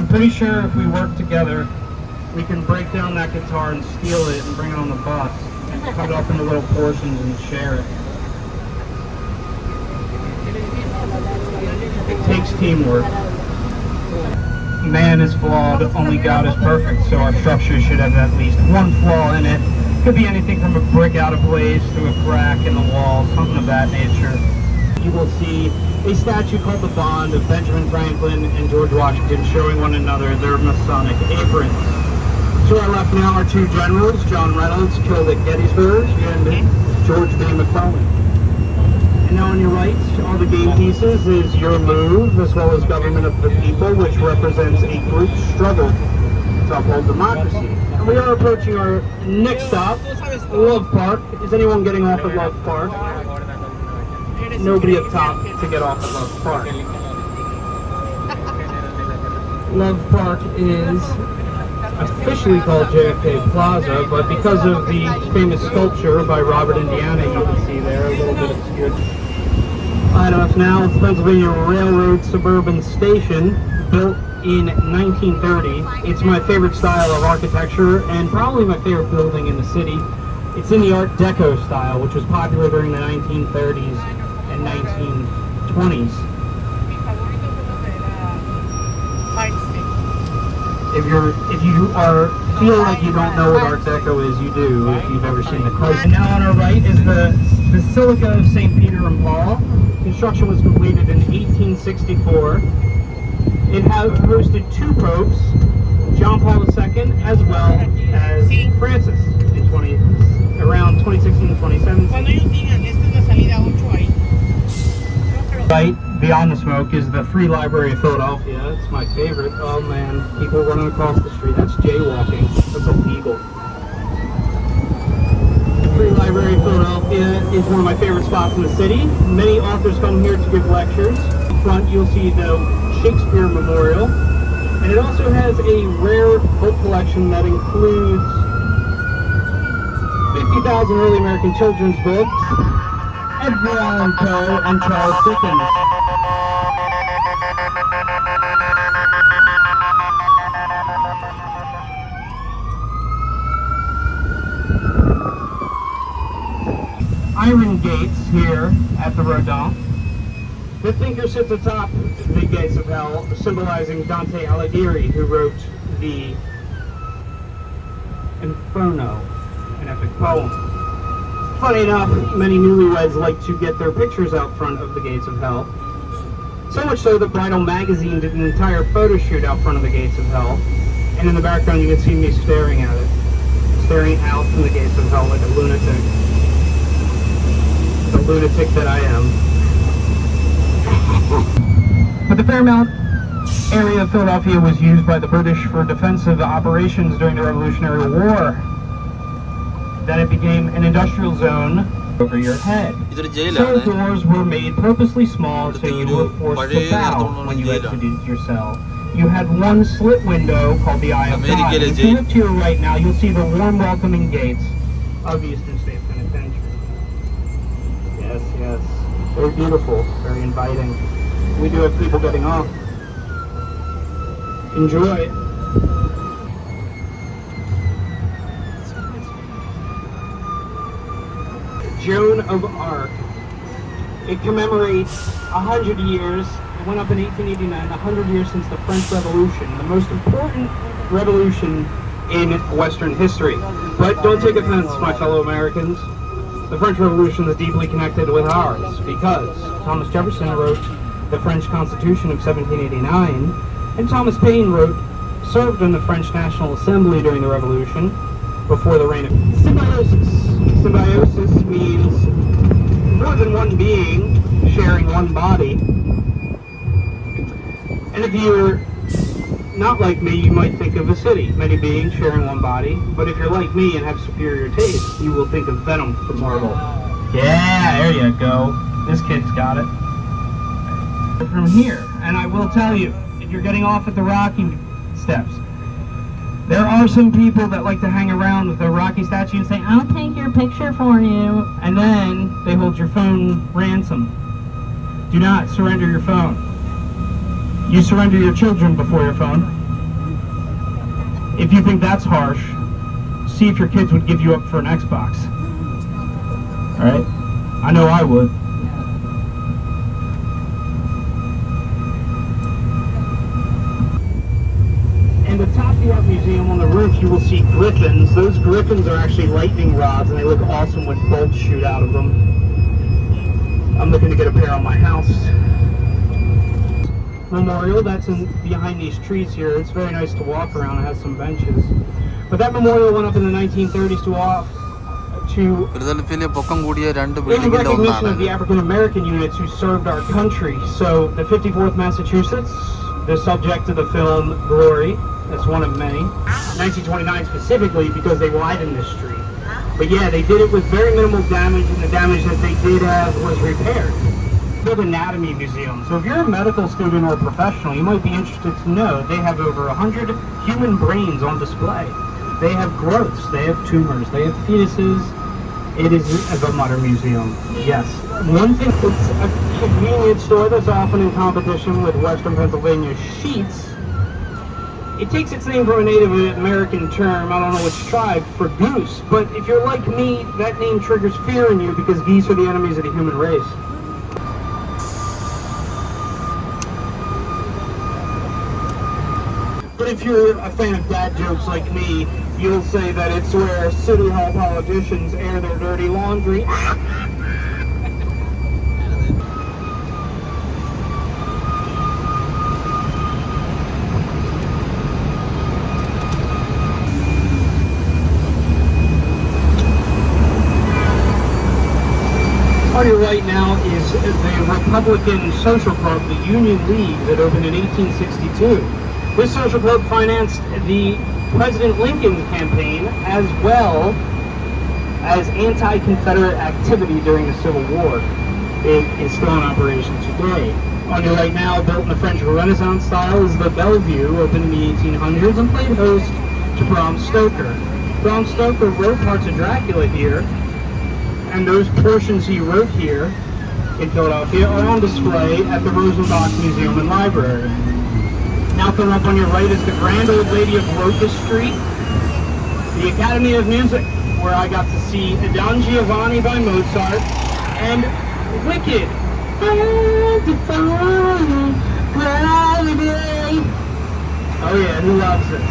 pretty sure if we work together, we can break down that guitar and steal it and bring it on the bus and cut it up into little portions and share it. It takes teamwork. Man is flawed, only God is perfect, so our structure should have at least one flaw in it. Could be anything from a brick out of place to a crack in the wall, something of that nature. You will see a statue called the Bond of Benjamin Franklin and George Washington showing one another their Masonic aprons. To our left now are two generals, John Reynolds, killed at Gettysburg, and George B. McClellan. And now on your right, all the game pieces is your move, as well as government of the people, which represents a group struggle to uphold democracy. And we are approaching our next stop, Love Park. Is anyone getting off at Love Park? Nobody up top to get off at Love Park. Love Park is officially called JFK Plaza, but because of the famous sculpture by Robert Indiana, you can see there, a little bit obscured. Right off now, it's Pennsylvania Railroad Suburban Station, built in 1930. It's my favorite style of architecture and probably my favorite building in the city. It's in the Art Deco style, which was popular during the 1930s and 1920s. If you feel like you don't know what Art Deco is, you do if you've ever seen the Christ. And now on our right is the Basilica of St Peter and Paul. Construction was completed in 1864. It hosted two popes, John Paul II, as well as Francis, in around 2016 and 2017. Right beyond the smoke is the Free Library of Philadelphia. It's my favorite. Oh man, people running across the street. That's jaywalking. That's illegal. The Free Library of Philadelphia is one of my favorite spots in the city. Many authors come here to give lectures. Up front you'll see the Shakespeare Memorial. And it also has a rare book collection that includes 50,000 early American children's books, Edgar Allan Poe, and Charles Dickens. Iron gates here at the Rodin. The thinker sits atop the gates of hell, symbolizing Dante Alighieri, who wrote the Inferno, an epic poem. Funny enough, many newlyweds like to get their pictures out front of the gates of hell. So much so that Bridal Magazine did an entire photo shoot out front of the gates of hell. And in the background you can see me staring at it. Staring out from the gates of hell like a lunatic. The lunatic that I am. But the Fairmount area of Philadelphia was used by the British for defensive operations during the Revolutionary War. Then it became an industrial zone over your head. Cell doors were made purposely small so you were forced to bow when you exited your cell. You had one slit window called the Eye of God. If you look to your right now, you'll see the warm, welcoming gates of the Eastern State Penitentiary. Yes, yes. Very beautiful, very inviting. We do have people getting off. Enjoy. Joan of Arc. It commemorates 100 years. It went up in 1889, 100 years since the French Revolution, the most important revolution in Western history. But don't take offense, my fellow Americans. The French Revolution is deeply connected with ours because Thomas Jefferson wrote the French Constitution of 1789, and Thomas Paine served in the French National Assembly during the Revolution before the reign of symbiosis. Symbiosis means more than one being sharing one body. And if you're not like me, you might think of a city, many beings sharing one body. But if you're like me and have superior taste, you will think of Venom from Marvel. Yeah, there you go. This kid's got it. From here, and I will tell you, if you're getting off at the Rocky steps, there are some people that like to hang around with the Rocky statue and say, I'll take your picture for you, and then they hold your phone ransom. Do not surrender your phone. You surrender your children before your phone. If you think that's harsh, see if your kids would give you up for an Xbox. Alright? I know I would. And atop the art museum on the roof, you will see griffins. Those griffins are actually lightning rods, and they look awesome when bolts shoot out of them. I'm looking to get a pair on my house. Memorial, that's behind these trees here. It's very nice to walk around. It has some benches. But that memorial went up in the 1930s in recognition of the African American units who served our country. So the 54th Massachusetts, they're subject to the film Glory. That's one of many. 1929 specifically because they widened this street. But yeah, they did it with very minimal damage, and the damage that they did have was repaired. Big anatomy museum. So if you're a medical student or a professional, you might be interested to know they have over 100 human brains on display. They have growths, they have tumors, they have fetuses. It is a modern museum, yes. One thing, it's a convenience store that's often in competition with Western Pennsylvania Sheets. It takes its name from a Native American term, I don't know which tribe, for goose. But if you're like me, that name triggers fear in you because geese are the enemies of the human race. But if you're a fan of dad jokes like me, you'll say that it's where City Hall politicians air their dirty laundry. On your right now is the Republican Social Club, the Union League, that opened in 1862. This social club financed the President Lincoln campaign as well as anti-Confederate activity during the Civil War. It is still in operation today. On your right now, built in the French Renaissance style, is the Bellevue, opened in the 1800s and played host to Bram Stoker. Bram Stoker wrote parts of Dracula here, and those portions he wrote here in Philadelphia are on display at the Rosenbach Museum and Library. Now coming up on your right is the Grand Old Lady of Locust Street, the Academy of Music, where I got to see Don Giovanni by Mozart, and Wicked. Oh yeah, who loves it?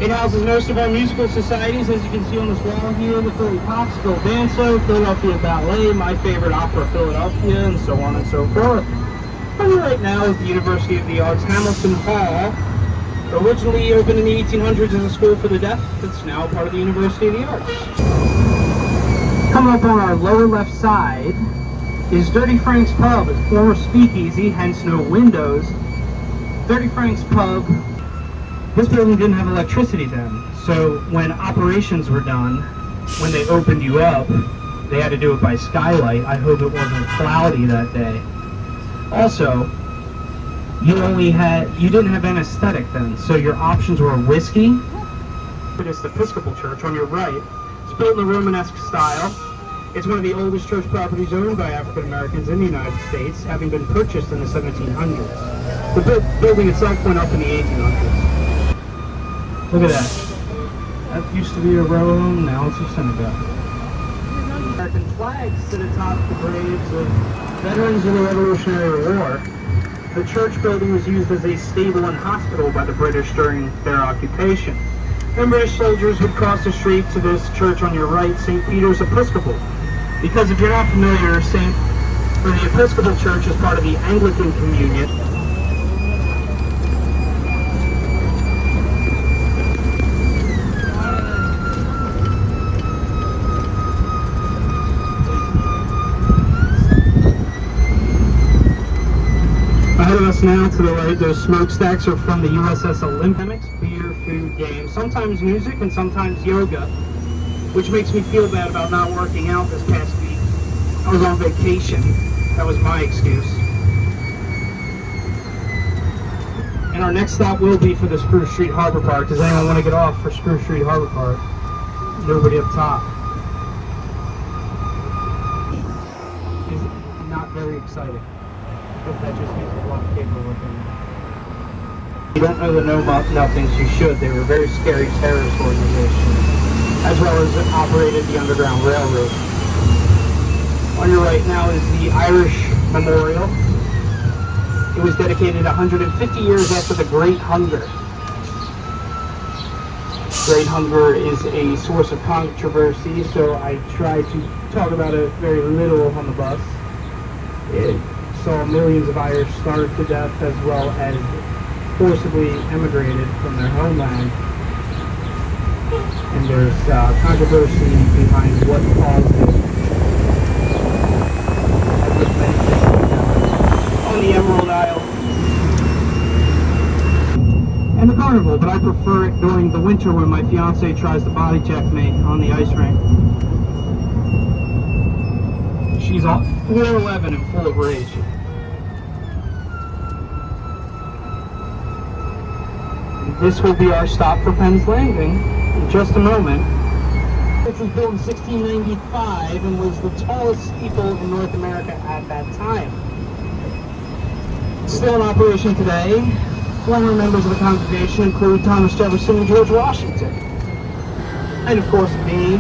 It houses most of our musical societies, as you can see on this wall here, the Philly Pops, Phil Danso, Philadelphia Ballet, My Favorite Opera Philadelphia, and so on and so forth. And right now is the University of the Arts Hamilton Hall. Originally opened in the 1800s as a school for the deaf, it's now part of the University of the Arts. Coming up on our lower left side is Dirty Frank's Pub, a former speakeasy, hence no windows. Dirty Frank's Pub. This building didn't have electricity then, so when operations were done, when they opened you up, they had to do it by skylight. I hope it wasn't cloudy that day. Also, you didn't have anesthetic then, so your options were whiskey. It's the Episcopal Church on your right. It's built in the Romanesque style. It's one of the oldest church properties owned by African Americans in the United States, having been purchased in the 1700s. The building itself went up in the 1800s. Look at that. That used to be a row home, now it's a synagogue. American flags sit atop the graves of veterans of the Revolutionary War. The church building was used as a stable and hospital by the British during their occupation. And British soldiers would cross the street to this church on your right, St. Peter's Episcopal. Because if you're not familiar, the Episcopal Church is part of the Anglican Communion. Ahead of us now to the right, those smokestacks are from the USS Olympics, beer, food, games, sometimes music and sometimes yoga, which makes me feel bad about not working out this past week. I was on vacation. That was my excuse. And our next stop will be for the Spruce Street Harbor Park. Does anyone want to get off for Spruce Street Harbor Park? Nobody up top. Is not very excited. But that just means a lot of paperwork in there. You don't know the know-nothings, you should. They were a very scary terrorist organization, as well as operated the Underground Railroad. On your right now is the Irish Memorial. It was dedicated 150 years after the Great Hunger. Great Hunger is a source of controversy, so I try to talk about it very little on the bus. It saw millions of Irish starve to death, as well as forcibly emigrated from their homeland. And there's controversy behind what caused it. As with many things on the Emerald Isle. And the carnival, but I prefer it during the winter when my fiance tries to body check me on the ice rink. She's 4'11" and full of rage. This will be our stop for Penn's Landing in just a moment. It was built in 1695 and was the tallest steeple in North America at that time. It's still in operation today. Former members of the congregation include Thomas Jefferson and George Washington. And of course me,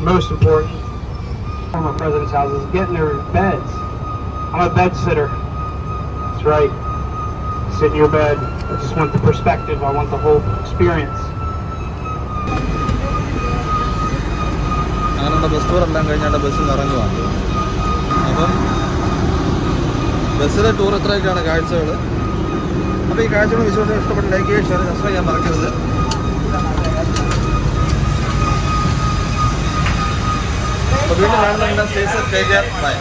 most important, former president's houses, getting their beds. I'm a bed sitter. That's right. Sit in your bed. I just want the perspective. I want the whole experience. അങ്ങനെ bus tour എല്ലാം കഴിഞ്ഞാൽ ബസ്സിൽ ഇറങ്ങുവാണ്. അപ്പം ബസ്സിലെ tour ഇത്രയൊക്കെയാണ് കാഴ്ചകൾ. അപ്പോൾ ഈ കാഴ്ചകൾ വിശേഷം ഇഷ്ടപ്പെട്ട ലൈക്ക് ചെയ്യുക, ഷെയർ സബ്സ്ക്രൈബ് ചെയ്യാൻ മറക്കരുത്. അപ്പോൾ വീണ്ടും കാണുന്ന stay safe, take care, by.